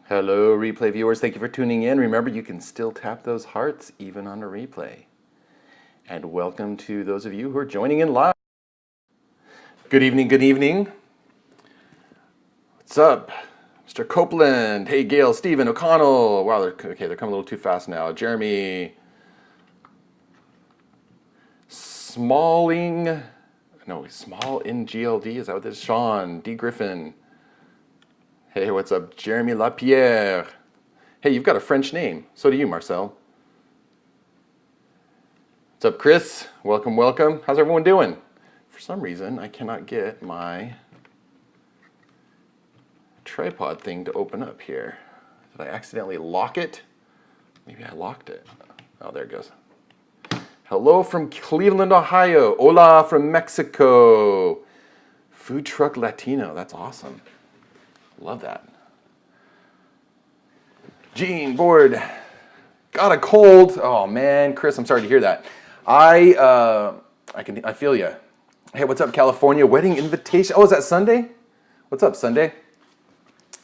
Hello, replay viewers. Thank you for tuning in. Remember, you can still tap those hearts even on a replay. And welcome to those of you who are joining in live. Good evening, good evening. What's up? Mr. Copeland. Hey, Gail, Stephen, O'Connell. Wow, they're coming a little too fast now. Jeremy. Smalling. No, Small in GLD. Is that what this is? Sean. D. Griffin. Hey, what's up? Jeremy Lapierre. Hey, you've got a French name. So do you, Marcel. What's up, Chris? Welcome, welcome. How's everyone doing? For some reason, I cannot get my tripod thing to open up here. Did I accidentally lock it? Maybe I locked it. Oh, there it goes. Hello from Cleveland, Ohio. Hola from Mexico. Food Truck Latino. That's awesome. Love that. Gene, bored. Got a cold. Oh man, Chris, I'm sorry to hear that. I feel you. Hey, what's up, California? Wedding invitation. Oh, is that Sunday? What's up, Sunday?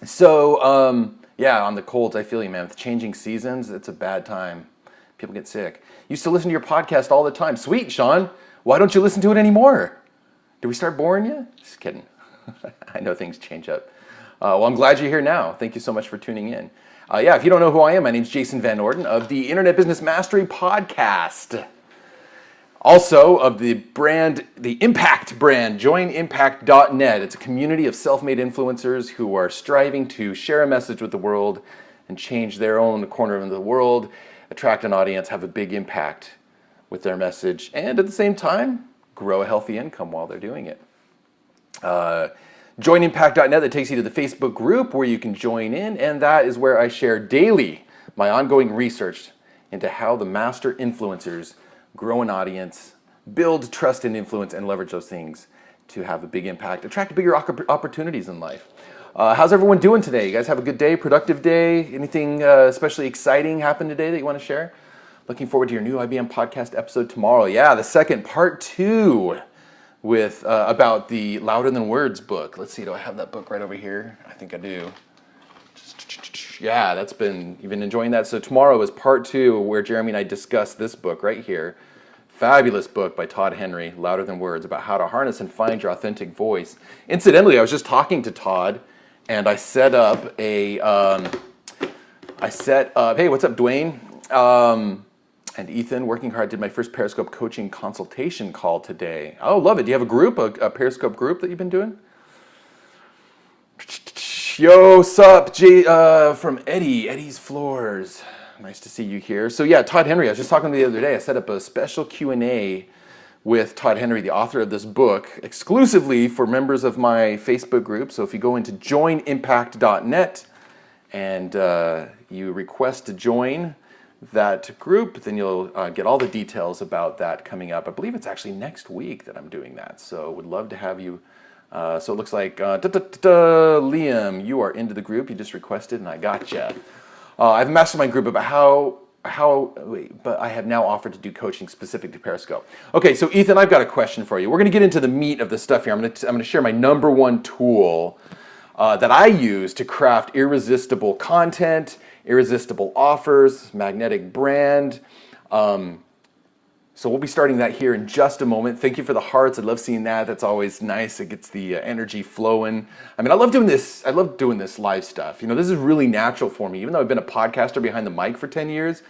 So, yeah, on the colds, I feel you, man. With changing seasons, it's a bad time. People get sick. Used to listen to your podcast all the time. Sweet, Sean. Why don't you listen to it anymore? Did we start boring you? Just kidding. I know things change up. Well, I'm glad you're here now. Thank you so much for tuning in. Yeah, if you don't know who I am, my name's Jason Van Orden of the Internet Business Mastery Podcast. Also of the brand, the Impact brand, joinimpact.net. It's a community of self-made influencers who are striving to share a message with the world and change their own corner of the world, attract an audience, have a big impact with their message, and at the same time, grow a healthy income while they're doing it. Joinimpact.net, that takes you to the Facebook group where you can join in, and that is where I share daily my ongoing research into how the master influencers grow an audience, build trust and influence, and leverage those things to have a big impact, attract bigger opportunities in life. How's everyone doing today? You guys have a good day, productive day? Anything especially exciting happened today that you want to share? Looking forward to your new IBM podcast episode tomorrow. Yeah, the second, part 2. With about the Louder Than Words book. Let's see, do I have that book right over here? I think I do. Yeah, you've been enjoying that. So tomorrow is part 2 where Jeremy and I discuss this book right here. Fabulous book by Todd Henry, Louder Than Words, about how to harness and find your authentic voice. Incidentally, I was just talking to Todd and I set up hey, what's up, Dwayne? And Ethan, working hard, did my first Periscope coaching consultation call today. Oh, love it. Do you have a group, a Periscope group that you've been doing? Yo, sup, from Eddie's Floors. Nice to see you here. So yeah, Todd Henry, I was just talking to him the other day. I set up a special Q&A with Todd Henry, the author of this book, exclusively for members of my Facebook group. So if you go into joinimpact.net and you request to join that group, then you'll get all the details about that coming up. I believe it's actually next week that I'm doing that, so would love to have you. So it looks like Liam, you are into the group. You just requested, and I gotcha. I have a mastermind group about but I have now offered to do coaching specific to Periscope. Okay, so Ethan, I've got a question for you. We're going to get into the meat of the stuff here. I'm going to share my number one tool that I use to craft irresistible content, irresistible offers, magnetic brand. So we'll be starting that here in just a moment. Thank you for the hearts. I love seeing that. That's always nice. It gets the energy flowing. I mean, I love doing this live stuff. You know, this is really natural for me. Even though I've been a podcaster behind the mic for 10 years,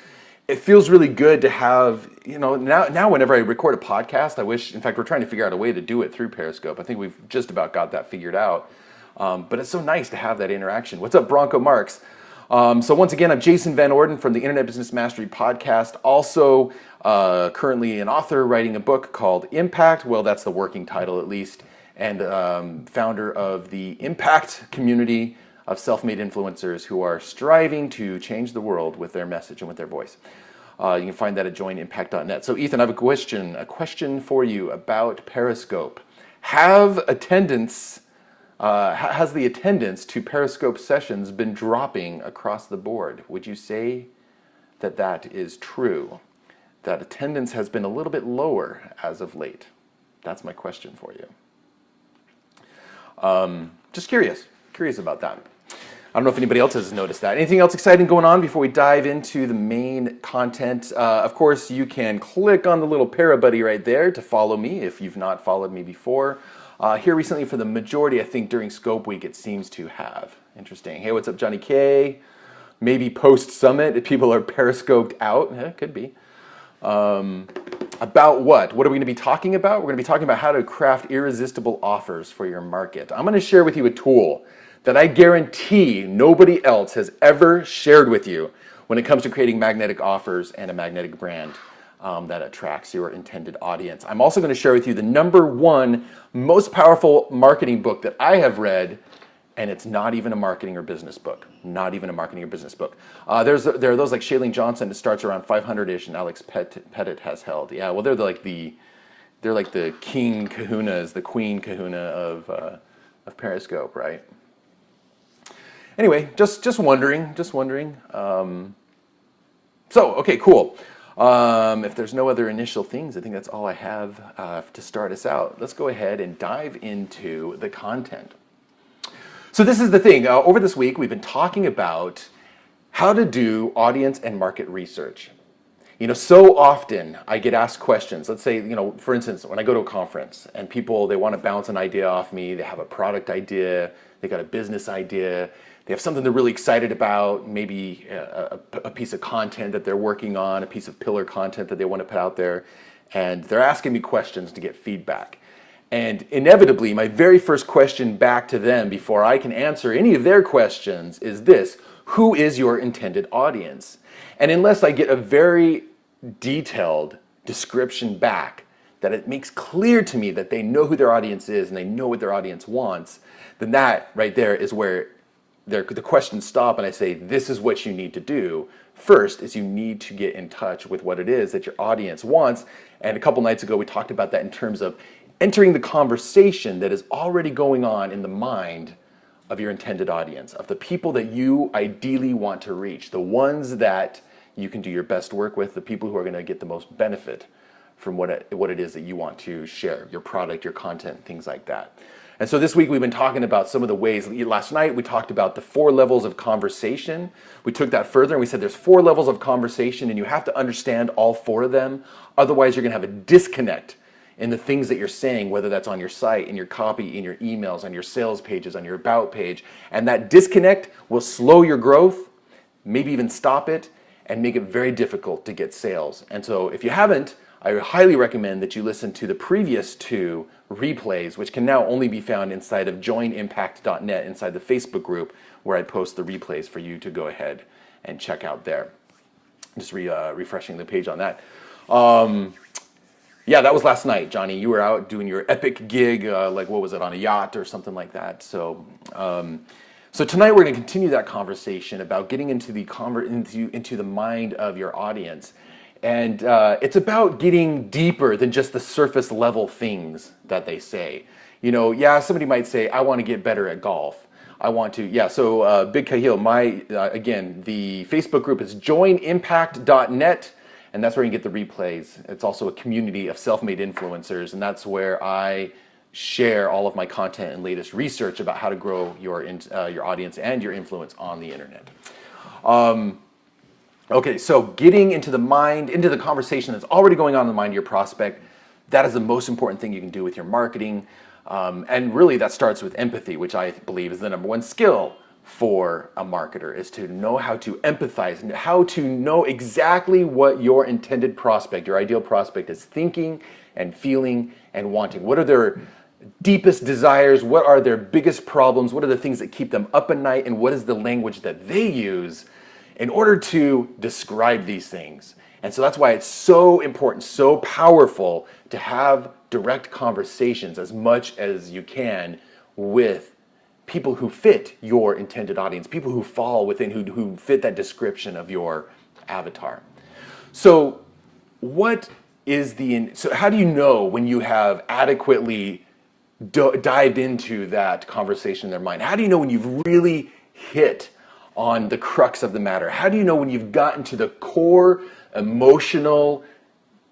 it feels really good to have, you know, now whenever I record a podcast, I wish, in fact, we're trying to figure out a way to do it through Periscope. I think we've just about got that figured out. But it's so nice to have that interaction. What's up, Bronco Marks? So once again, I'm Jason Van Orden from the Internet Business Mastery Podcast. Also, currently an author writing a book called Impact. Well, that's the working title at least. And founder of the Impact community of self-made influencers who are striving to change the world with their message and with their voice. You can find that at joinimpact.net. So Ethan, I have a question for you about Periscope. Has the attendance to Periscope sessions been dropping across the board? Would you say that that is true? That attendance has been a little bit lower as of late? That's my question for you. Just curious about that. I don't know if anybody else has noticed that. Anything else exciting going on before we dive into the main content? Of course, you can click on the little parabuddy right there to follow me if you've not followed me before. Here recently, for the majority, I think during Scope Week, it seems to have. Interesting. Hey, what's up, Johnny K? Maybe post-summit, if people are periscoped out. Could be. About what? What are we going to be talking about? We're going to be talking about how to craft irresistible offers for your market. I'm going to share with you a tool that I guarantee nobody else has ever shared with you when it comes to creating magnetic offers and a magnetic brand that attracts your intended audience. I'm also going to share with you the #1 most powerful marketing book that I have read, and it's not even a marketing or business book. Not even a marketing or business book. There are those like Shailene Johnson that starts around 500-ish, and Alex Pettit has held. Yeah, well, they're like the king kahunas, the queen kahuna of Periscope, right? Anyway, just wondering. Okay, cool. If there's no other initial things, I think that's all I have to start us out. Let's go ahead and dive into the content. So this is the thing. Over this week, we've been talking about how to do audience and market research. You know, so often I get asked questions. Let's say, you know, for instance, when I go to a conference and people, they want to bounce an idea off me. They have a product idea. They got a business idea. They have something they're really excited about, maybe a piece of content that they're working on, a piece of pillar content that they want to put out there. And they're asking me questions to get feedback. And inevitably, my very first question back to them before I can answer any of their questions is this: who is your intended audience? And unless I get a very detailed description back that it makes clear to me that they know who their audience is and they know what their audience wants, then that right there is where the questions stop, and I say, this is what you need to do. First is you need to get in touch with what it is that your audience wants. And a couple nights ago, we talked about that in terms of entering the conversation that is already going on in the mind of your intended audience, of the people that you ideally want to reach, the ones that you can do your best work with, the people who are going to get the most benefit from what it is that you want to share, your product, your content, things like that. And so this week we've been talking about some of the ways. Last night we talked about the 4 levels of conversation. We took that further and we said there's 4 levels of conversation and you have to understand all 4 of them. Otherwise you're going to have a disconnect in the things that you're saying, whether that's on your site, in your copy, in your emails, on your sales pages, on your about page. And that disconnect will slow your growth, maybe even stop it, and make it very difficult to get sales. And so if you haven't, I highly recommend that you listen to the previous 2 replays, which can now only be found inside of joinimpact.net, inside the Facebook group, where I post the replays for you to go ahead and check out there. Just refreshing the page on that. Yeah, that was last night, Johnny. You were out doing your epic gig, like what was it, on a yacht or something like that. So tonight we're going to continue that conversation about getting into the mind of your audience. And it's about getting deeper than just the surface level things that they say. You know, yeah, somebody might say, I want to get better at golf. I want to, yeah, so Big Cahill, again, the Facebook group is joinimpact.net, and that's where you can get the replays. It's also a community of self-made influencers, and that's where I share all of my content and latest research about how to grow your audience and your influence on the internet. Okay, so getting into the conversation that's already going on in the mind of your prospect, that is the most important thing you can do with your marketing. And really that starts with empathy, which I believe is the #1 skill for a marketer, is to know how to empathize, how to know exactly what your intended prospect, your ideal prospect, is thinking and feeling and wanting. What are their deepest desires? What are their biggest problems? What are the things that keep them up at night? And what is the language that they use in order to describe these things? And so that's why it's so important, so powerful to have direct conversations as much as you can with people who fit your intended audience, people who fall within, who fit that description of your avatar. So how do you know when you have adequately dived into that conversation in their mind? How do you know when you've really hit on the crux of the matter? How do you know when you've gotten to the core emotional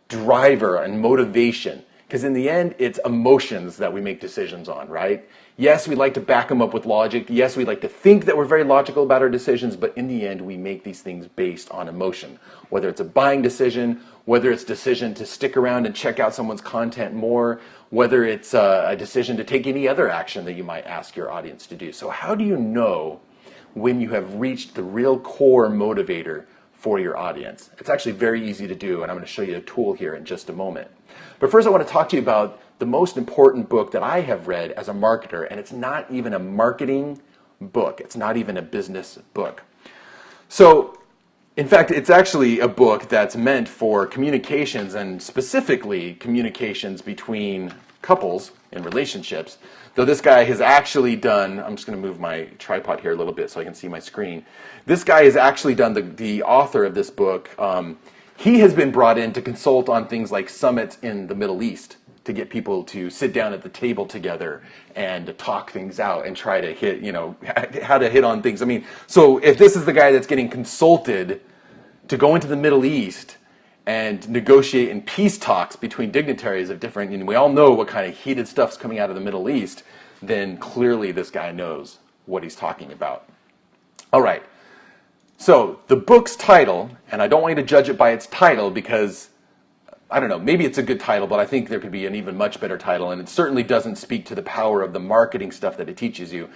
driver and motivation? Because in the end, it's emotions that we make decisions on, right? Yes, we like to back them up with logic. Yes, we like to think that we're very logical about our decisions, but in the end, we make these things based on emotion. Whether it's a buying decision, whether it's a decision to stick around and check out someone's content more, whether it's a decision to take any other action that you might ask your audience to do. So how do you know when you have reached the real core motivator for your audience? It's actually very easy to do, and I'm going to show you a tool here in just a moment. But first I want to talk to you about the most important book that I have read as a marketer, and it's not even a marketing book. It's not even a business book. So, in fact, it's actually a book that's meant for communications, and specifically communications between couples in relationships. Though this guy has actually done, I'm just going to move my tripod here a little bit so I can see my screen. This guy has actually done, the author of this book, he has been brought in to consult on things like summits in the Middle East, to get people to sit down at the table together and to talk things out and try to hit, how to hit on things. I mean, so if this is the guy that's getting consulted to go into the Middle East and negotiate in peace talks between dignitaries of different, and we all know what kind of heated stuff's coming out of the Middle East, then clearly this guy knows what he's talking about. All right. So the book's title, and I don't want you to judge it by its title because, I don't know, maybe it's a good title, but I think there could be an even much better title, and it certainly doesn't speak to the power of the marketing stuff that it teaches you.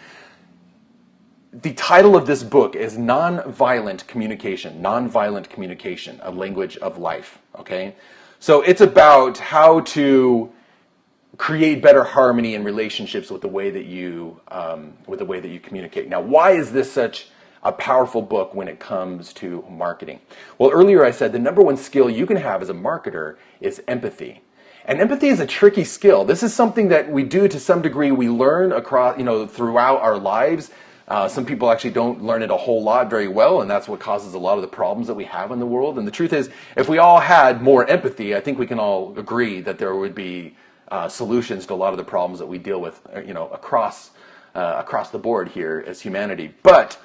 The title of this book is Nonviolent Communication, a Language of Life, okay? So it's about how to create better harmony in relationships with the way that you communicate. Now, why is this such a powerful book when it comes to marketing? Well, earlier I said the number one skill you can have as a marketer is empathy. And empathy is a tricky skill. This is something that we do to some degree. We learn across, throughout our lives. Some people actually don't learn it a whole lot very well, and that's what causes a lot of the problems that we have in the world. And the truth is, if we all had more empathy, I think we can all agree that there would be solutions to a lot of the problems that we deal with, across the board here as humanity. But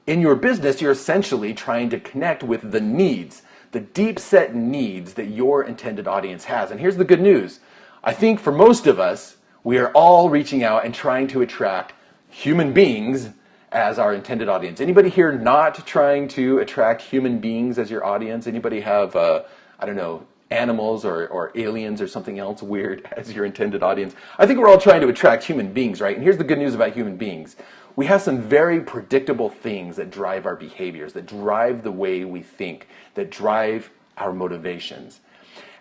in your business, you're essentially trying to connect with the needs, the deep-set needs that your intended audience has. And here's the good news. I think for most of us, we are all reaching out and trying to attract human beings as our intended audience. Anybody here not trying to attract human beings as your audience? Anybody have, animals or aliens or something else weird as your intended audience? I think we're all trying to attract human beings, right? And here's the good news about human beings. We have some very predictable things that drive our behaviors, that drive the way we think, that drive our motivations.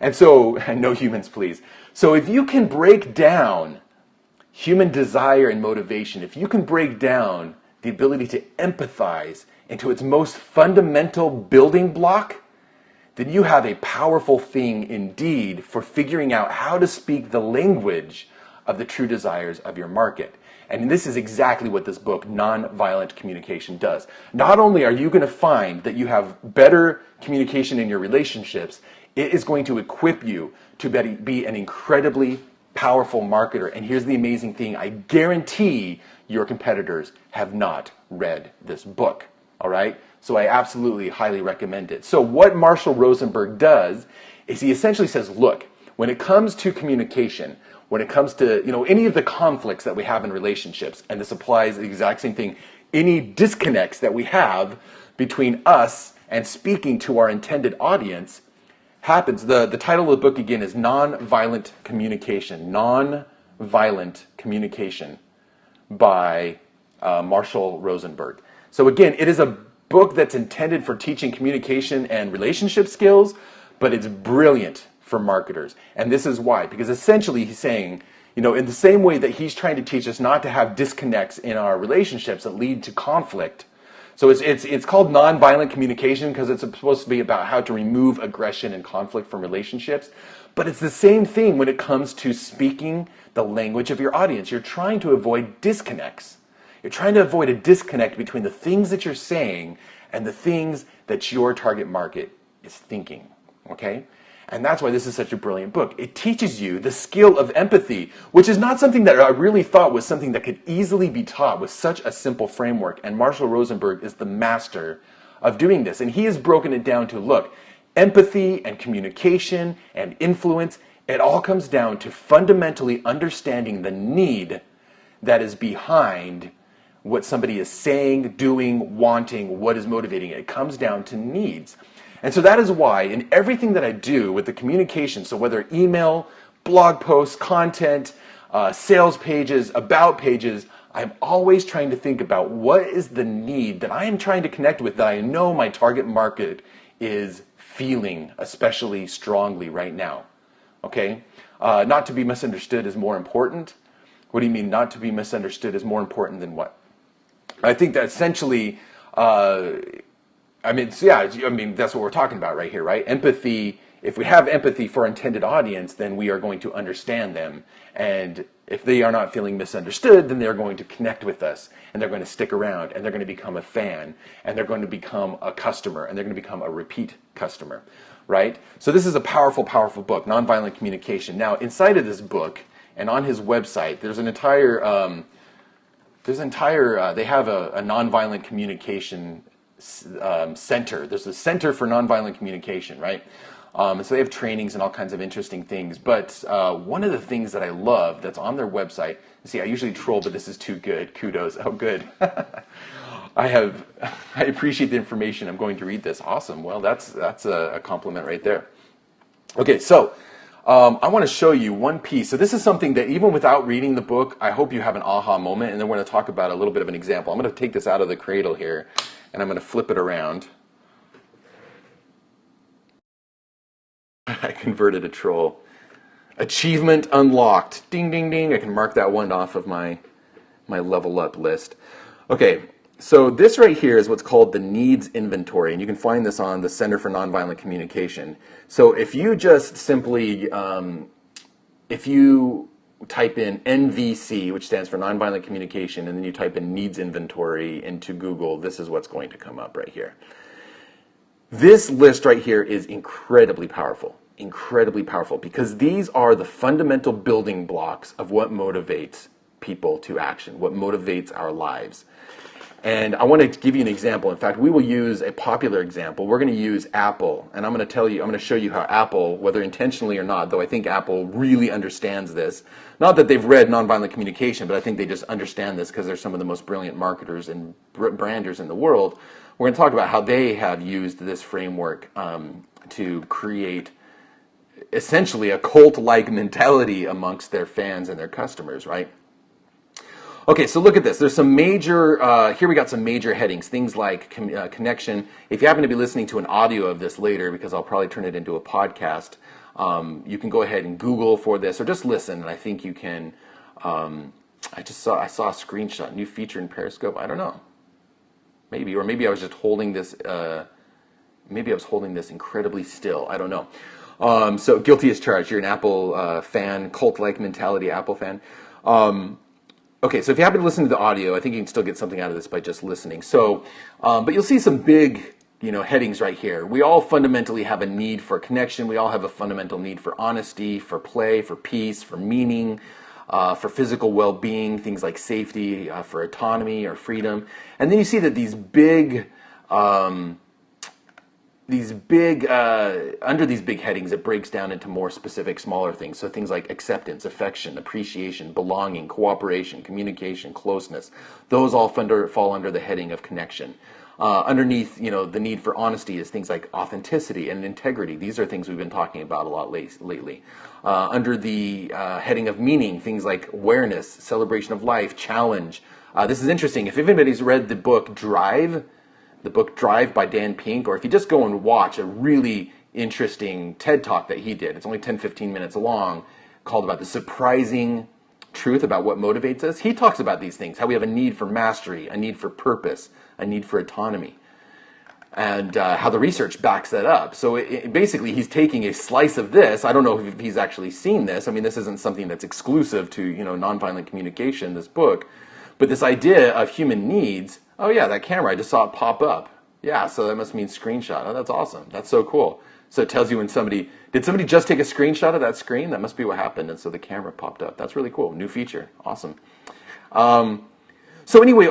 And so, no humans, please. So if you can break down human desire and motivation, if you can break down the ability to empathize into its most fundamental building block, then you have a powerful thing indeed for figuring out how to speak the language of the true desires of your market. And this is exactly what this book, Nonviolent Communication, does. Not only are you going to find that you have better communication in your relationships, it is going to equip you to be an incredibly powerful marketer. And here's the amazing thing. I guarantee your competitors have not read this book. All right? So I absolutely highly recommend it. So what Marshall Rosenberg does is he essentially says, look, when it comes to communication, when it comes to, any of the conflicts that we have in relationships, and this applies the exact same thing, any disconnects that we have between us and speaking to our intended audience happens. The title of the book again is Nonviolent Communication, by Marshall Rosenberg. So again, it is a book that's intended for teaching communication and relationship skills, but it's brilliant for marketers. And this is why, because essentially he's saying, in the same way that he's trying to teach us not to have disconnects in our relationships that lead to conflict. So it's called nonviolent communication because it's supposed to be about how to remove aggression and conflict from relationships. But it's the same thing when it comes to speaking the language of your audience. You're trying to avoid disconnects. You're trying to avoid a disconnect between the things that you're saying and the things that your target market is thinking. Okay? And that's why this is such a brilliant book. It teaches you the skill of empathy, which is not something that I really thought was something that could easily be taught with such a simple framework. And Marshall Rosenberg is the master of doing this. And he has broken it down to, look, empathy and communication and influence, it all comes down to fundamentally understanding the need that is behind what somebody is saying, doing, wanting, what is motivating it. It comes down to needs. And so that is why in everything that I do with the communication, so whether email, blog posts, content, sales pages, about pages, I'm always trying to think about what is the need that I am trying to connect with that I know my target market is feeling especially strongly right now. Okay? Not to be misunderstood is more important. What do you mean not to be misunderstood is more important than what? I think that essentially, that's what we're talking about right here, right? Empathy, if we have empathy for our intended audience, then we are going to understand them. And if they are not feeling misunderstood, then they're going to connect with us, and they're going to stick around, and they're going to become a fan, and they're going to become a customer, and they're going to become a repeat customer, right? So this is a powerful, powerful book, Nonviolent Communication. Now, inside of this book, and on his website, there's an entire, they have a nonviolent communication center. There's a center for nonviolent communication, right? And so they have trainings and all kinds of interesting things. But one of the things that I love that's on their website, see, I usually troll, but this is too good. Kudos. Oh, good. I appreciate the information. I'm going to read this. Awesome. Well, that's a compliment right there. Okay, so I want to show you one piece. So this is something that even without reading the book, I hope you have an aha moment, and then we're going to talk about a little bit of an example. I'm going to take this out of the cradle here, and I'm going to flip it around. I converted a troll. Achievement unlocked. Ding, ding, ding. I can mark that one off of my level up list. Okay, so this right here is what's called the needs inventory, and you can find this on the Center for Nonviolent Communication. So if you just simply, if you type in NVC, which stands for Nonviolent Communication, and then you type in needs inventory into Google, this is what's going to come up right here. This list right here is incredibly powerful, because these are the fundamental building blocks of what motivates people to action, what motivates our lives. And I want to give you an example. In fact, we will use a popular example. We're going to use Apple, and I'm going to show you how Apple, whether intentionally or not, though I think Apple really understands this. Not that they've read Nonviolent Communication, but I think they just understand this because they're some of the most brilliant marketers and branders in the world. We're going to talk about how they have used this framework to create essentially a cult-like mentality amongst their fans and their customers, right? Okay, so look at this. There's some major, here we got some major headings, things like connection. If you happen to be listening to an audio of this later, because I'll probably turn it into a podcast, you can go ahead and Google for this, or just listen, and I think you can, I saw a screenshot, new feature in Periscope, I don't know. Maybe, or maybe I was just holding this, maybe I was holding this incredibly still, I don't know. So guilty as charged, you're an Apple fan, cult-like mentality Apple fan. Okay, so if you happen to listen to the audio, I think you can still get something out of this by just listening. So, but you'll see some big, headings right here. We all fundamentally have a need for connection. We all have a fundamental need for honesty, for play, for peace, for meaning, for physical well-being, things like safety, for autonomy or freedom. And then you see that these big, under these big headings, it breaks down into more specific, smaller things. So things like acceptance, affection, appreciation, belonging, cooperation, communication, closeness. Those all fall under the heading of connection. Underneath, the need for honesty is things like authenticity and integrity. These are things we've been talking about a lot lately. Under the heading of meaning, things like awareness, celebration of life, challenge. This is interesting. If anybody's read the book Drive by Dan Pink, or if you just go and watch a really interesting TED Talk that he did, it's only 10-15 minutes long, called about the surprising truth about what motivates us. He talks about these things, how we have a need for mastery, a need for purpose, a need for autonomy, and how the research backs that up. So basically, he's taking a slice of this. I don't know if he's actually seen this. I mean, this isn't something that's exclusive to nonviolent communication, this book, but this idea of human needs. Oh yeah, that camera, I just saw it pop up. Yeah, so that must mean screenshot. Oh, that's awesome. That's so cool. So it tells you when did somebody just take a screenshot of that screen? That must be what happened. And so the camera popped up. That's really cool. New feature. Awesome. So anyway,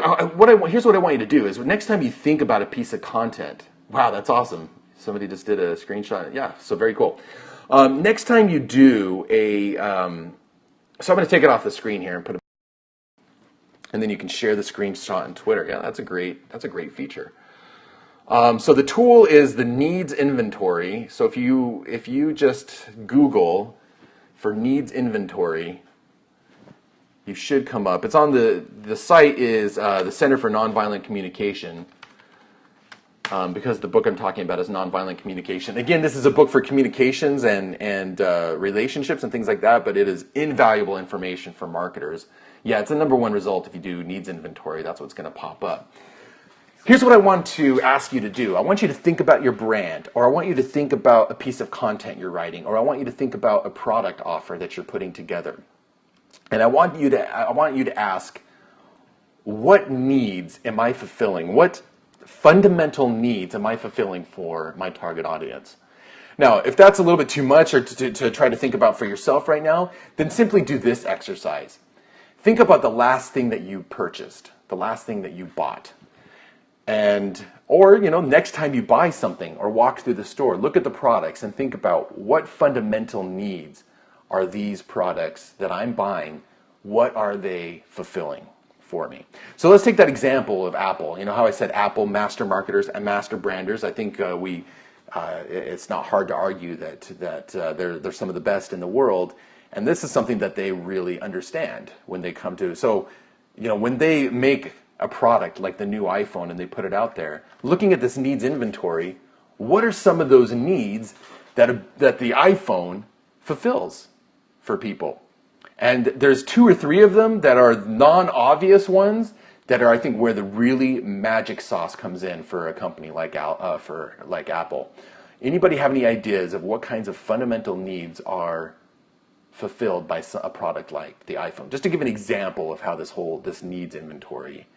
here's what I want you to do is next time you think about a piece of content, wow, that's awesome. Somebody just did a screenshot. Yeah, so very cool. Next time you do so I'm going to take it off the screen here and put it. And then you can share the screenshot on Twitter. Yeah, that's a great feature. So the tool is the needs inventory. So if you just Google for needs inventory, you should come up. It's on the site is the Center for Nonviolent Communication, because the book I'm talking about is Nonviolent Communication. Again, this is a book for communications and relationships and things like that, but it is invaluable information for marketers. Yeah, it's the #1 result if you do needs inventory. That's what's going to pop up. Here's what I want to ask you to do. I want you to think about your brand, or I want you to think about a piece of content you're writing, or I want you to think about a product offer that you're putting together. And I want you to ask, what needs am I fulfilling? What fundamental needs am I fulfilling for my target audience? Now, if that's a little bit too much or to try to think about for yourself right now, then simply do this exercise. Think about the last thing that you purchased, the last thing that you bought. Or next time you buy something or walk through the store, look at the products and think about what fundamental needs are these products that I'm buying, what are they fulfilling for me? So let's take that example of Apple. You know how I said Apple, master marketers and master branders. I think it's not hard to argue that they're some of the best in the world. And this is something that they really understand when they come to. So, when they make a product like the new iPhone and they put it out there, looking at this needs inventory, what are some of those needs that the iPhone fulfills for people? And there's 2 or 3 of them that are non-obvious ones that are, I think, where the really magic sauce comes in for a company like Apple. Anybody have any ideas of what kinds of fundamental needs are fulfilled by a product like the iPhone? Just to give an example of how this needs inventory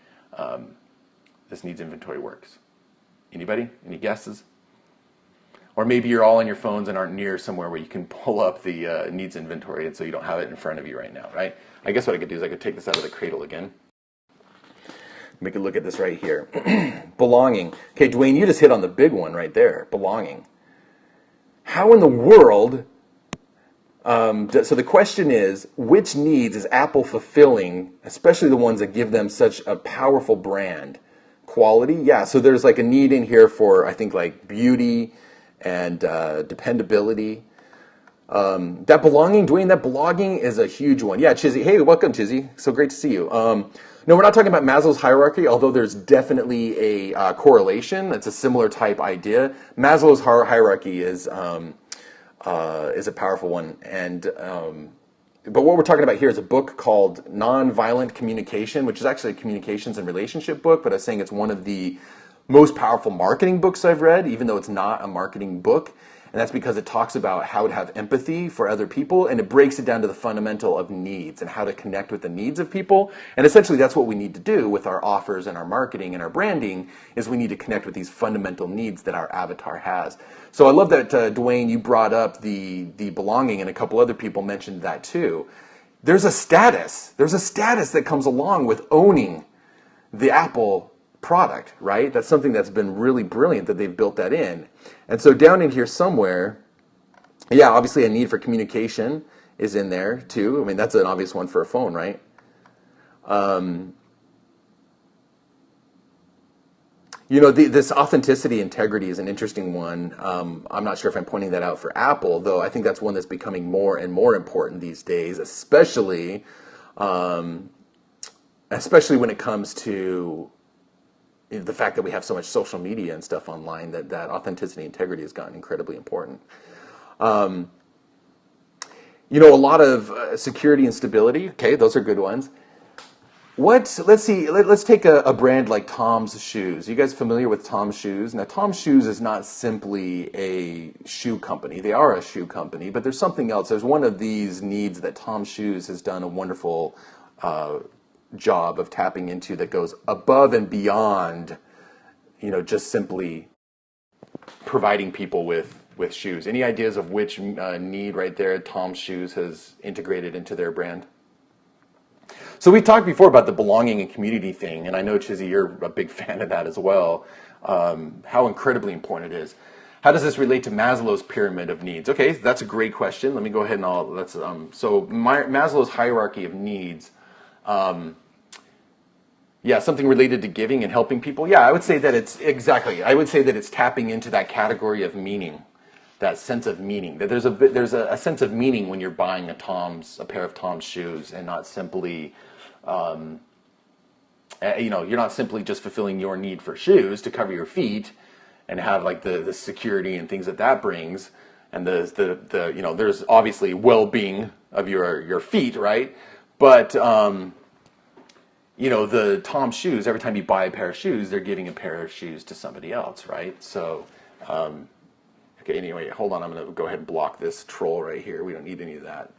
works. Anybody? Any guesses? Or maybe you're all on your phones and aren't near somewhere where you can pull up the needs inventory, and so you don't have it in front of you right now, right? I guess what I could do is I could take this out of the cradle again. We could look at this right here. Belonging. Okay, Dwayne, you just hit on the big one right there. Belonging. How in the world... so the question is, which needs is Apple fulfilling, especially the ones that give them such a powerful brand? Quality? Yeah, so there's like a need in here for, I think, like beauty and dependability. That belonging, Dwayne, that blogging is a huge one. Yeah, Chizzy. Hey, welcome, Chizzy. So great to see you. No, we're not talking about Maslow's hierarchy, although there's definitely a correlation. It's a similar type idea. Maslow's hierarchy is a powerful one. But what we're talking about here is a book called Nonviolent Communication, which is actually a communications and relationship book, but I was saying it's one of the most powerful marketing books I've read, even though it's not a marketing book. And that's because it talks about how to have empathy for other people, and it breaks it down to the fundamental of needs and how to connect with the needs of people. And essentially that's what we need to do with our offers and our marketing and our branding, is we need to connect with these fundamental needs that our avatar has. So I love that, Dwayne, you brought up the belonging, and a couple other people mentioned that too. There's a status that comes along with owning the Apple product, right? That's something that's been really brilliant that they've built that in. And so down in here somewhere, yeah, obviously a need for communication is in there too. I mean, that's an obvious one for a phone, right? This authenticity, integrity is an interesting one. I'm not sure if I'm pointing that out for Apple, though I think that's one that's becoming more and more important these days, especially when it comes to the fact that we have so much social media and stuff online, that authenticity and integrity has gotten incredibly important. A lot of security and stability. Okay, those are good ones. Let's take a brand like Tom's Shoes. You guys familiar with Tom's Shoes? Now, Tom's Shoes is not simply a shoe company. They are a shoe company, but there's something else. There's one of these needs that Tom's Shoes has done a wonderful job of tapping into, that goes above and beyond, just simply providing people with shoes. Any ideas of which need right there Tom's Shoes has integrated into their brand? So we talked before about the belonging and community thing, and I know, Chizzy, you're a big fan of that as well, how incredibly important it is. How does this relate to Maslow's pyramid of needs? Okay, that's a great question. Let me go ahead and Maslow's hierarchy of needs, Yeah, something related to giving and helping people. Yeah, I would say that I would say that it's tapping into that category of meaning, that sense of meaning. That there's a sense of meaning when you're buying a pair of Tom's shoes, and not simply, you're not simply just fulfilling your need for shoes to cover your feet, and have like the security and things that brings, and there's obviously well-being of your feet, right? But the Tom shoes, every time you buy a pair of shoes, they're giving a pair of shoes to somebody else, right? So, okay, anyway, hold on. I'm going to go ahead and block this troll right here. We don't need any of that.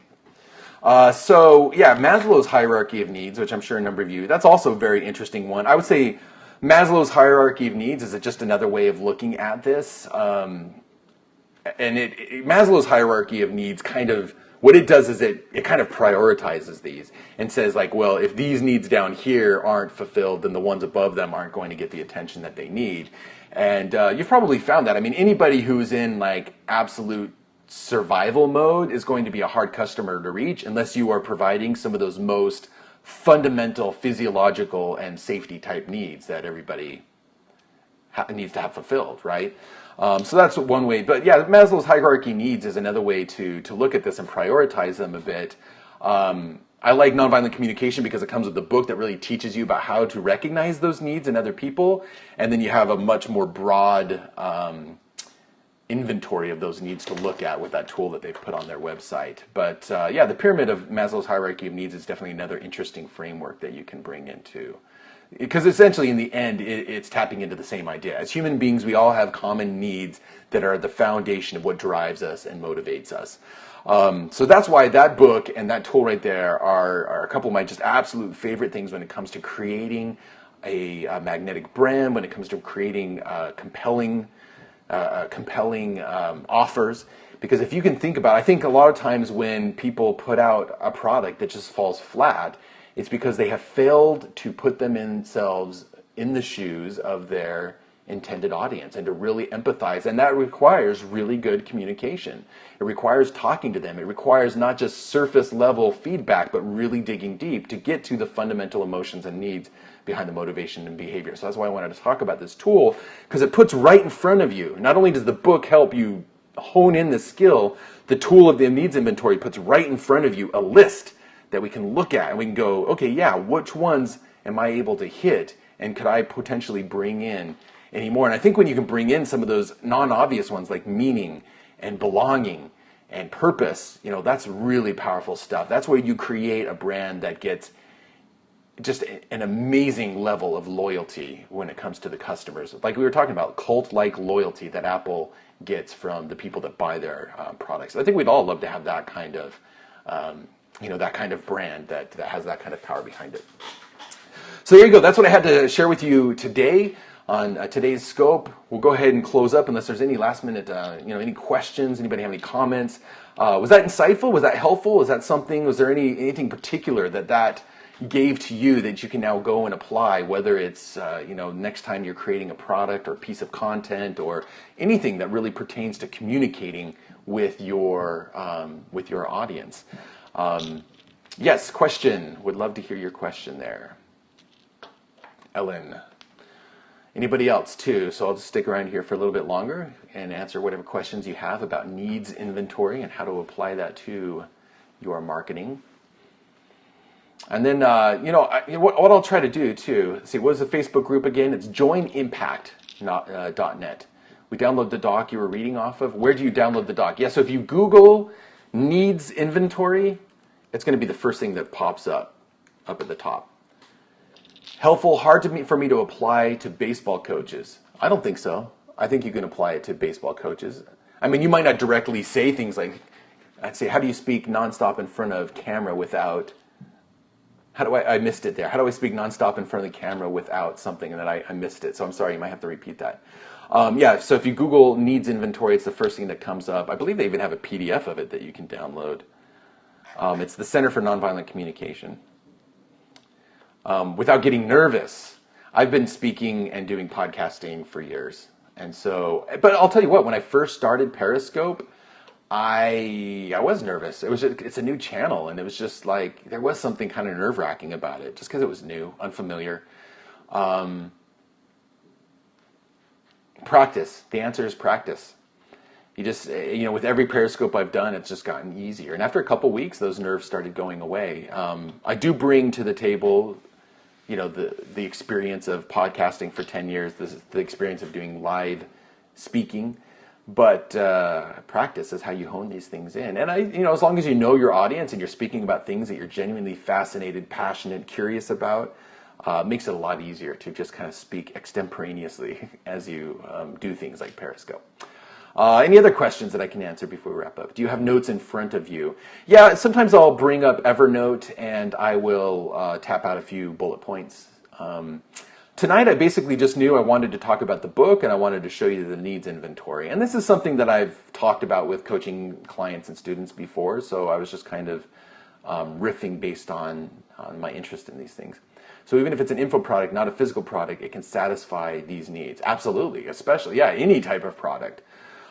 Maslow's hierarchy of needs, which I'm sure a number of you, that's also a very interesting one. I would say Maslow's hierarchy of needs is just another way of looking at this. Maslow's hierarchy of needs what it does is it kind of prioritizes these and says, like, well, if these needs down here aren't fulfilled, then the ones above them aren't going to get the attention that they need. And you've probably found that. I mean, anybody who's in like absolute survival mode is going to be a hard customer to reach unless you are providing some of those most fundamental physiological and safety type needs that everybody needs to have fulfilled, right? So that's one way. But yeah, Maslow's hierarchy needs is another way to look at this and prioritize them a bit. I like nonviolent communication because it comes with the book that really teaches you about how to recognize those needs in other people. And then you have a much more broad inventory of those needs to look at with that tool that they've put on their website. But the pyramid of Maslow's hierarchy of needs is definitely another interesting framework that you can bring into. Because essentially, in the end, it's tapping into the same idea. As human beings, we all have common needs that are the foundation of what drives us and motivates us. So that's why that book and that tool right there are a couple of my just absolute favorite things when it comes to creating a magnetic brand, when it comes to creating compelling offers. Because if you can think about it, I think a lot of times when people put out a product that just falls flat, it's because they have failed to put themselves in the shoes of their intended audience and to really empathize. And that requires really good communication. It requires talking to them. It requires not just surface level feedback, but really digging deep to get to the fundamental emotions and needs behind the motivation and behavior. So that's why I wanted to talk about this tool, because it puts right in front of you. Not only does the book help you hone in the skill, the tool of the needs inventory puts right in front of you a list that we can look at and we can go, okay, yeah, which ones am I able to hit, and could I potentially bring in any more? And I think when you can bring in some of those non-obvious ones like meaning and belonging and purpose, that's really powerful stuff. That's where you create a brand that gets just an amazing level of loyalty when it comes to the customers. Like we were talking about, cult-like loyalty that Apple gets from the people that buy their products. I think we'd all love to have that kind of that kind of brand that has that kind of power behind it. So there you go. That's what I had to share with you today on today's scope. We'll go ahead and close up unless there's any last minute, any questions. Anybody have any comments? Was that insightful? Was that helpful? Was that something? Was there anything particular that gave to you that you can now go and apply? Whether it's next time you're creating a product or piece of content or anything that really pertains to communicating with your audience. Yes, question. Would love to hear your question there. Ellen. Anybody else too? So I'll just stick around here for a little bit longer and answer whatever questions you have about needs inventory and how to apply that to your marketing. And then, what I'll try to do too, what is the Facebook group again? It's joinimpact.net. We download the doc you were reading off of. Where do you download the doc? Yeah, so if you Google needs inventory, it's going to be the first thing that pops up at the top. Helpful, hard for me to apply to baseball coaches. I don't think so. I think you can apply it to baseball coaches. I mean, you might not directly say things like, I'd say, how do you speak nonstop in front of camera without, I missed it there. How do I speak nonstop in front of the camera without something? And then I missed it. So I'm sorry, you might have to repeat that. So if you Google needs inventory, it's the first thing that comes up. I believe they even have a PDF of it that you can download. It's the Center for Nonviolent Communication. Without getting nervous, I've been speaking and doing podcasting for years. And so, but I'll tell you what, when I first started Periscope, I was nervous. It's a new channel, and it was just like, there was something kind of nerve-wracking about it, just because it was new, unfamiliar. Practice. The answer is practice. You just, with every Periscope I've done, it's just gotten easier. And after a couple weeks, those nerves started going away. I do bring to the table, the experience of podcasting for 10 years, the experience of doing live speaking. But practice is how you hone these things in. And as long as you know your audience and you're speaking about things that you're genuinely fascinated, passionate, curious about, makes it a lot easier to just kind of speak extemporaneously as you do things like Periscope. Any other questions that I can answer before we wrap up? Do you have notes in front of you? Yeah, sometimes I'll bring up Evernote and I will tap out a few bullet points. Tonight I basically just knew I wanted to talk about the book and I wanted to show you the needs inventory. And this is something that I've talked about with coaching clients and students before, so I was just kind of riffing based on my interest in these things. So even if it's an info product, not a physical product, it can satisfy these needs. Absolutely, especially, any type of product.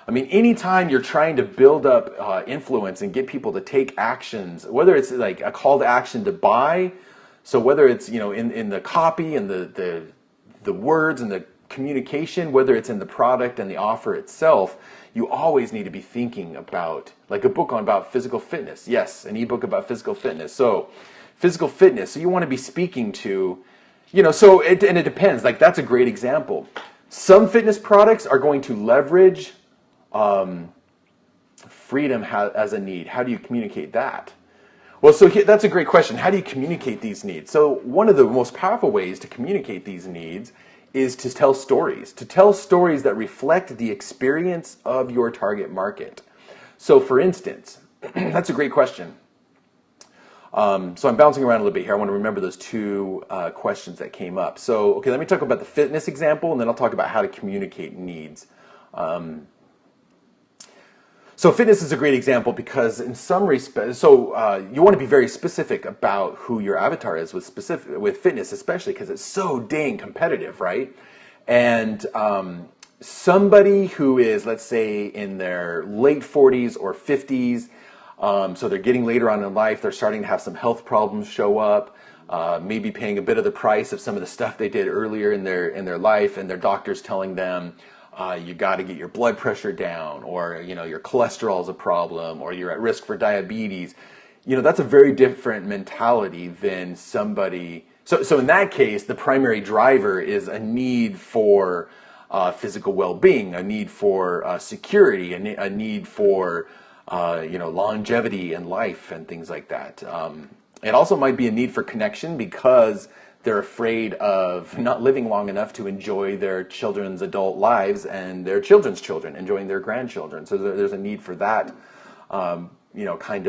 I mean, anytime you're trying to build up influence and get people to take actions, whether it's like a call to action to buy, so whether it's, in the copy and the words and the communication, whether it's in the product and the offer itself, you always need to be thinking about, like a book about physical fitness. Yes, an ebook about physical fitness. So physical fitness, so you want to be speaking to, and it depends. Like, that's a great example. Some fitness products are going to leverage freedom as a need. How do you communicate that? Well, that's a great question. How do you communicate these needs? So one of the most powerful ways to communicate these needs is to tell stories that reflect the experience of your target market. So for instance, that's a great question. So I'm bouncing around a little bit here. I want to remember those two questions that came up. So, okay, let me talk about the fitness example, and then I'll talk about how to communicate needs. So fitness is a great example because in some respects, you want to be very specific about who your avatar is with fitness, especially because it's so dang competitive, right? And somebody who is, let's say, in their late 40s or 50s, so they're getting later on in life, they're starting to have some health problems show up, maybe paying a bit of the price of some of the stuff they did earlier in their life, and their doctor's telling them, you got to get your blood pressure down, or your cholesterol is a problem, or you're at risk for diabetes. That's a very different mentality than somebody. So in that case, the primary driver is a need for physical well-being, a need for security, a need for longevity in life and things like that. It also might be a need for connection because they're afraid of not living long enough to enjoy their children's adult lives and their children's children enjoying their grandchildren. So there's a need for that, that kind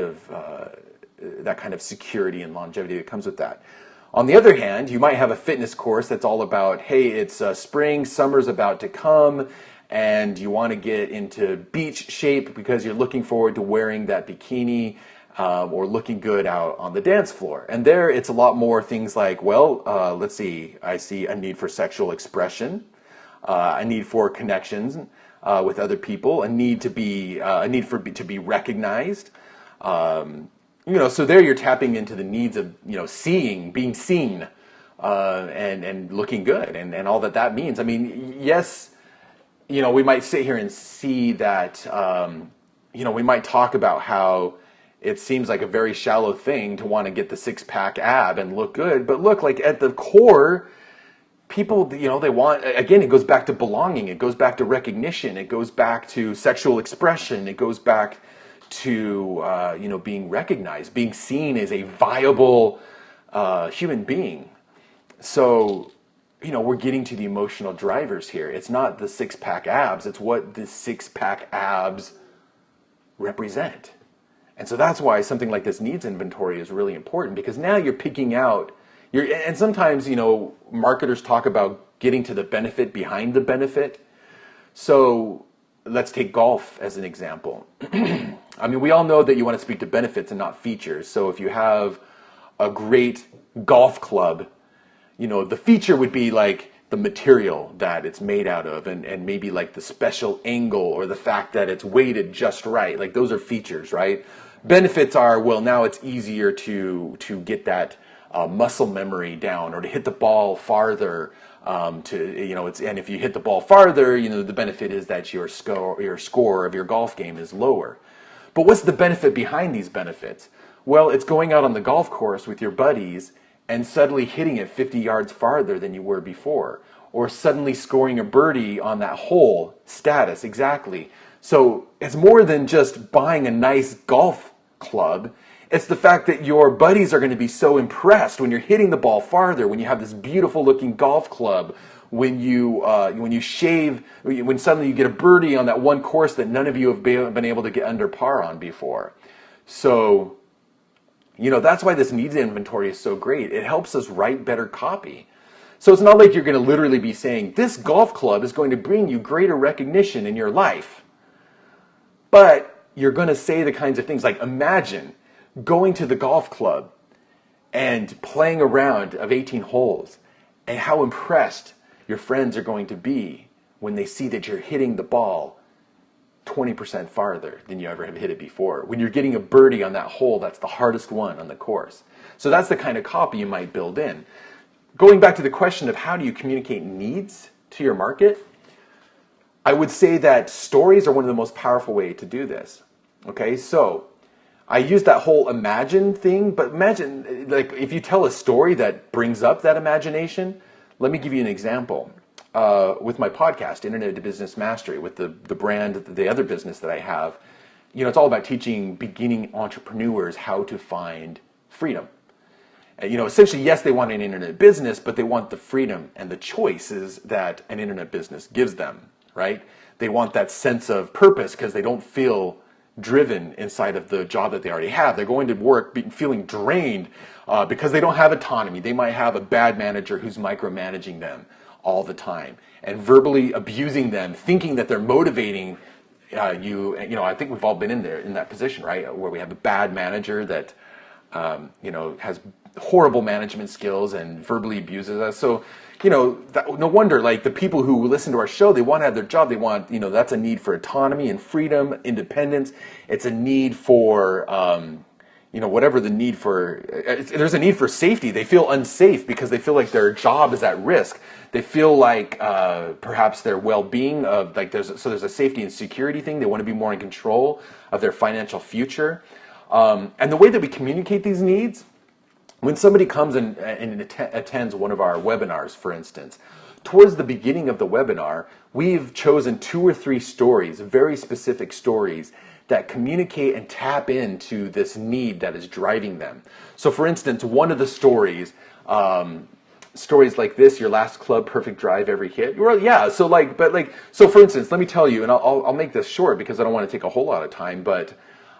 of security and longevity that comes with that. On the other hand, you might have a fitness course that's all about, hey, it's spring, summer's about to come, and you want to get into beach shape because you're looking forward to wearing that bikini or looking good out on the dance floor. And there it's a lot more things like, let's see, I see a need for sexual expression, a need for connections with other people, a need to be recognized. So there you're tapping into the needs of, being seen, and looking good and all that means. I mean, yes, we might sit here and see that, we might talk about how it seems like a very shallow thing to want to get the six-pack ab and look good. But look, like at the core, people, they want, again, it goes back to belonging. It goes back to recognition. It goes back to sexual expression. It goes back to, being recognized, being seen as a viable human being. So, we're getting to the emotional drivers here. It's not the six-pack abs. It's what the six-pack abs represent. And so that's why something like this needs inventory is really important, because now you're picking out, and sometimes, marketers talk about getting to the benefit behind the benefit. So let's take golf as an example. I mean, we all know that you want to speak to benefits and not features. So if you have a great golf club, the feature would be like the material that it's made out of, and maybe like the special angle or the fact that it's weighted just right. Like those are features, right? Benefits are, well, now it's easier to get that muscle memory down, or to hit the ball farther. And if you hit the ball farther, the benefit is that your score of your golf game is lower. But what's the benefit behind these benefits? Well, it's going out on the golf course with your buddies and suddenly hitting it 50 yards farther than you were before, or suddenly scoring a birdie on that hole. Status, exactly. So it's more than just buying a nice golf club. It's the fact that your buddies are going to be so impressed when you're hitting the ball farther, when you have this beautiful looking golf club, when suddenly you get a birdie on that one course that none of you have been able to get under par on before. So, that's why this needs inventory is so great. It helps us write better copy. So it's not like you're going to literally be saying, this golf club is going to bring you greater recognition in your life. But you're going to say the kinds of things like, imagine going to the golf club and playing a round of 18 holes, and how impressed your friends are going to be when they see that you're hitting the ball 20% farther than you ever have hit it before. When you're getting a birdie on that hole, that's the hardest one on the course. So that's the kind of copy you might build in. Going back to the question of how do you communicate needs to your market, I would say that stories are one of the most powerful ways to do this. Okay, so I use that whole imagine thing, but imagine, like, if you tell a story that brings up that imagination. Let me give you an example. With my podcast, Internet to Business Mastery, with the brand, the other business that I have, it's all about teaching beginning entrepreneurs how to find freedom. Essentially, yes, they want an internet business, but they want the freedom and the choices that an internet business gives them, right? They want that sense of purpose because they don't feel driven inside of the job that they already have. They're going to work feeling drained because they don't have autonomy. They might have a bad manager who's micromanaging them all the time and verbally abusing them, thinking that they're motivating you. I think we've all been in that position, right? Where we have a bad manager that has horrible management skills and verbally abuses us. So, no wonder, like, the people who listen to our show, they want to have their job. They want, that's a need for autonomy and freedom, independence. It's a need for, whatever the need for, there's a need for safety. They feel unsafe because they feel like their job is at risk. They feel like perhaps their well-being of, like, there's a safety and security thing. They want to be more in control of their financial future. And the way that we communicate these needs, when somebody comes and attends one of our webinars, for instance, towards the beginning of the webinar, we've chosen 2 or 3 stories, very specific stories, that communicate and tap into this need that is driving them. So, for instance, one of the stories like this, your last club, perfect drive, every hit. Well, yeah. So, for instance, let me tell you, and I'll make this short because I don't want to take a whole lot of time, but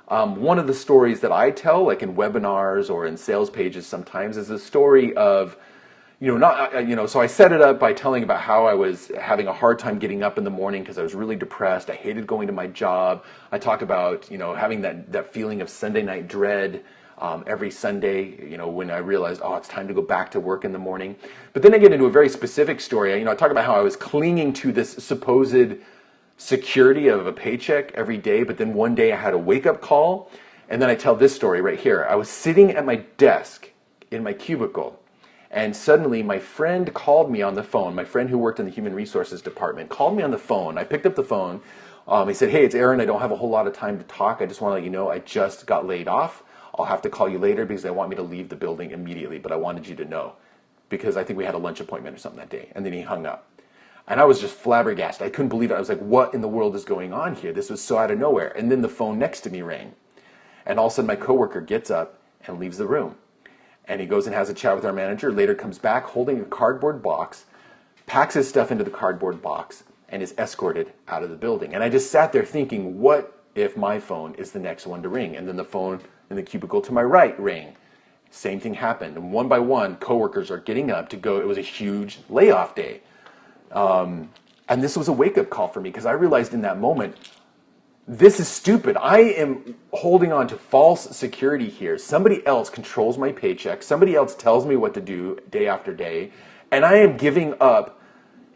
one of the stories that I tell, like in webinars or in sales pages sometimes, is a story of, so I set it up by telling about how I was having a hard time getting up in the morning because I was really depressed. I hated going to my job. I talk about, having that feeling of Sunday night dread every Sunday, when I realized, it's time to go back to work in the morning. But then I get into a very specific story. I talk about how I was clinging to this supposed security of a paycheck every day, but then one day I had a wake-up call, and then I tell this story right here. I was sitting at my desk in my cubicle, and suddenly my friend called me on the phone. My friend who worked in the human resources department called me on the phone. I picked up the phone. He said, "Hey, it's Aaron. I don't have a whole lot of time to talk. I just want to let you know I just got laid off. I'll have to call you later because they want me to leave the building immediately, but I wanted you to know because I think we had a lunch appointment or something that day." And then he hung up. And I was just flabbergasted. I couldn't believe it. I was like, what in the world is going on here? This was so out of nowhere. And then the phone next to me rang. And all of a sudden my coworker gets up and leaves the room. And he goes and has a chat with our manager, later comes back holding a cardboard box, packs his stuff into the cardboard box, and is escorted out of the building. And I just sat there thinking, what if my phone is the next one to ring? And then the phone in the cubicle to my right rang. Same thing happened. And one by one, coworkers are getting up to go. It was a huge layoff day. And this was a wake-up call for me because I realized in that moment, this is stupid. I am holding on to false security here. Somebody else controls my paycheck. Somebody else tells me what to do day after day. And I am giving up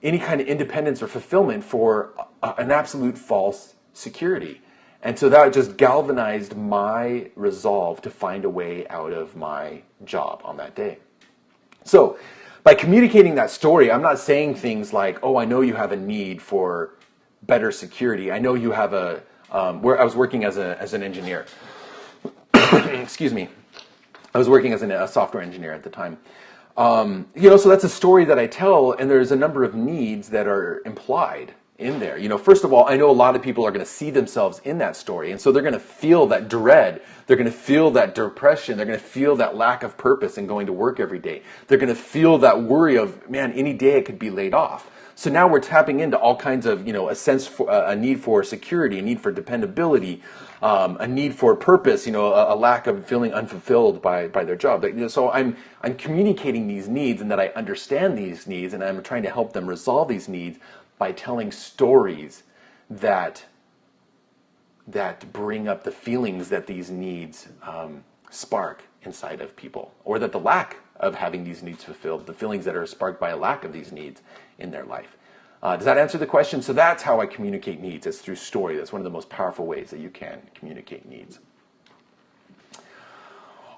any kind of independence or fulfillment for an absolute false security. And so that just galvanized my resolve to find a way out of my job on that day. So by communicating that story, I'm not saying things like, oh, I know you have a need for better security. I know you have where I was working as an engineer. Excuse me. I was working as a software engineer at the time. So that's a story that I tell, and there's a number of needs that are implied in there. First of all, I know a lot of people are going to see themselves in that story, and so they're going to feel that dread. They're going to feel that depression. They're going to feel that lack of purpose in going to work every day. They're going to feel that worry of, man, any day I could be laid off. So now we're tapping into all kinds of, a sense for a need for security, a need for dependability, a need for purpose, a lack of feeling unfulfilled by their job. So I'm communicating these needs, and that I understand these needs, and I'm trying to help them resolve these needs by telling stories that bring up the feelings that these needs spark inside of people, or that the lack of having these needs fulfilled, the feelings that are sparked by a lack of these needs in their life. Does that answer the question? So that's how I communicate needs. It's through story. That's one of the most powerful ways that you can communicate needs.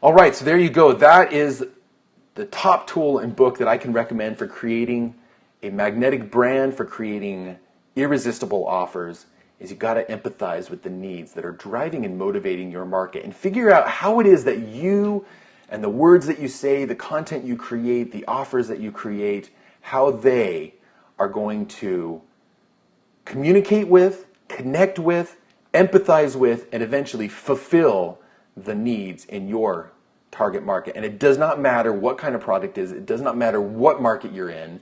All right, so there you go. That is the top tool and book that I can recommend for creating a magnetic brand, for creating irresistible offers. Is you got to empathize with the needs that are driving and motivating your market, and figure out how it is that you and the words that you say, the content you create, the offers that you create, how they are going to communicate with, connect with, empathize with, and eventually fulfill the needs in your target market. And it does not matter what kind of product it is. It does not matter what market you're in.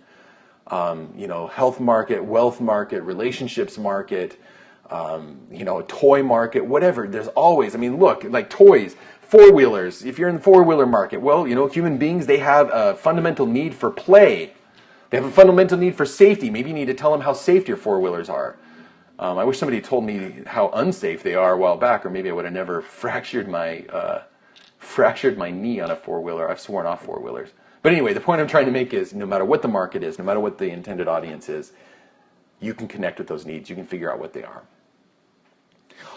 Health market, wealth market, relationships market, toy market, whatever. There's always, look, like toys, four-wheelers. If you're in the four-wheeler market, well, human beings, they have a fundamental need for play. They have a fundamental need for safety. Maybe you need to tell them how safe your four-wheelers are. I wish somebody told me how unsafe they are a while back, or maybe I would have never fractured my knee on a four-wheeler. I've sworn off four-wheelers. But anyway, the point I'm trying to make is, no matter what the market is, no matter what the intended audience is, you can connect with those needs. You can figure out what they are.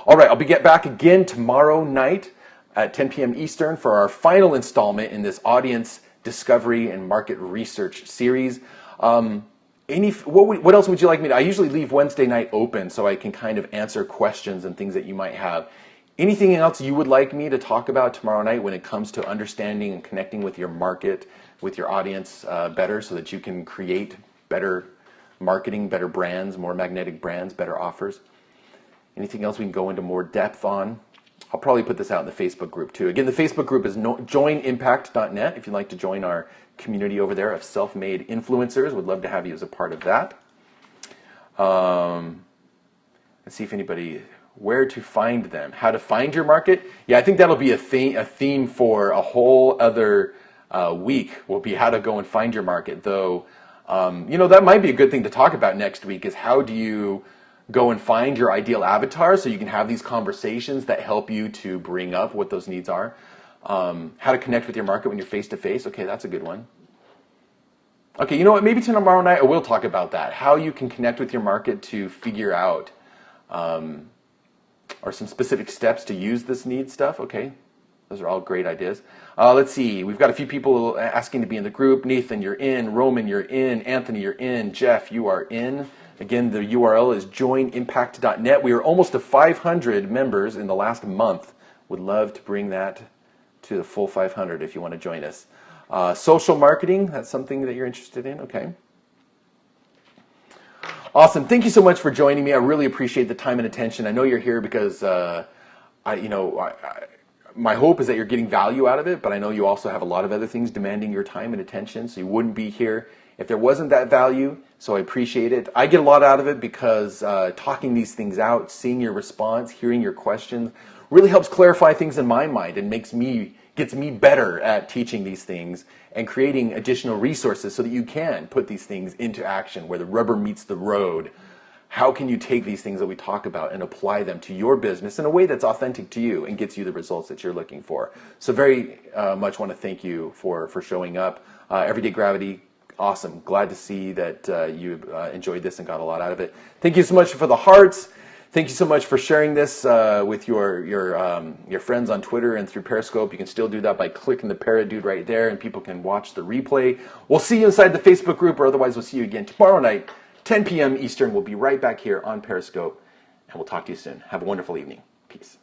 All right, I'll be back again tomorrow night at 10 p.m. Eastern for our final installment in this audience discovery and market research series. What else would you like me to? I usually leave Wednesday night open so I can kind of answer questions and things that you might have. Anything else you would like me to talk about tomorrow night when it comes to understanding and connecting with your market, with your audience better, so that you can create better marketing, better brands, more magnetic brands, better offers? Anything else we can go into more depth on? I'll probably put this out in the Facebook group too. Again, the Facebook group is joinimpact.net. If you'd like to join our community over there of self-made influencers, would love to have you as a part of that. Let's see if anybody, where to find them, how to find your market. Yeah, I think that'll be a theme for a whole other week, will be how to go and find your market. Though, that might be a good thing to talk about next week, is how do you go and find your ideal avatar so you can have these conversations that help you to bring up what those needs are. How to connect with your market when you're face-to-face. Okay, that's a good one. Okay, you know what? Maybe tomorrow night I will talk about that. How you can connect with your market to figure out, or some specific steps to use this need stuff. Okay, those are all great ideas. Let's see. We've got a few people asking to be in the group. Nathan, you're in. Roman, you're in. Anthony, you're in. Jeff, you are in. Again, the URL is joinimpact.net. We are almost to 500 members in the last month. Would love to bring that to the full 500 if you want to join us. Social marketing, that's something that you're interested in? Okay. Awesome. Thank you so much for joining me. I really appreciate the time and attention. I know you're here because my hope is that you're getting value out of it, but I know you also have a lot of other things demanding your time and attention, so you wouldn't be here if there wasn't that value. So I appreciate it. I get a lot out of it because talking these things out, seeing your response, hearing your questions, really helps clarify things in my mind and gets me better at teaching these things and creating additional resources so that you can put these things into action where the rubber meets the road. How can you take these things that we talk about and apply them to your business in a way that's authentic to you and gets you the results that you're looking for? So very much want to thank you for showing up. Everyday Gravity, awesome. Glad to see that you enjoyed this and got a lot out of it. Thank you so much for the hearts. Thank you so much for sharing this with your friends on Twitter and through Periscope. You can still do that by clicking the parrot dude right there, and people can watch the replay. We'll see you inside the Facebook group, or otherwise we'll see you again tomorrow night, 10 p.m. Eastern. We'll be right back here on Periscope, and we'll talk to you soon. Have a wonderful evening. Peace.